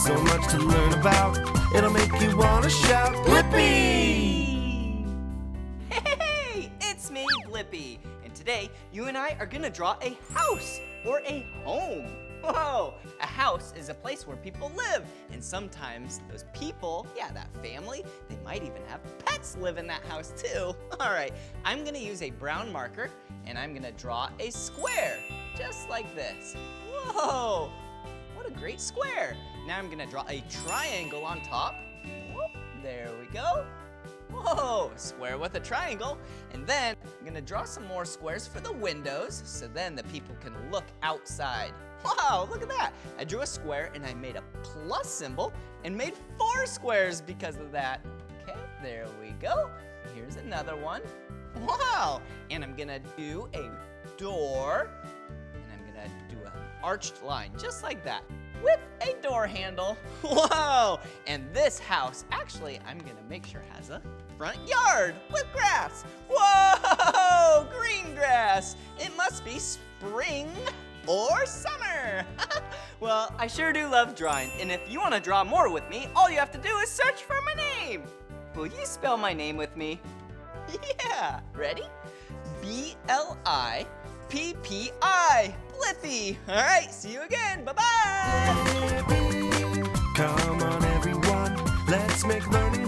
so much to learn about. It'll make you want to shout, Blippi! Hey, it's me, Blippi. And today, you and I are gonna draw a house or a home. Whoa, a house is a place where people live. And sometimes those people, that family, they might even have pets live in that house too. All right, I'm gonna use a brown marker and I'm gonna draw a square, just like this. Whoa, what a great square. Now I'm gonna draw a triangle on top. Whoop, there we go. Whoa, a square with a triangle. And then I'm gonna draw some more squares for the windows so then the people can look outside. Wow, look at that. I drew a square and I made a plus symbol and made 4 squares because of that. Okay, there we go. Here's another one. Wow, and I'm gonna do a door and I'm gonna do an arched line just like that with a door handle. Whoa, and this house, actually, I'm gonna make sure has a front yard with grass. Whoa, green grass. It must be spring or summer. Well, I sure do love drawing, and if you want to draw more with me, all you have to do is search for my name. Will you spell my name with me? Yeah, ready? B-L-I-P-P-I, Blippi. All right, see you again, bye-bye. Come on everyone, let's make learning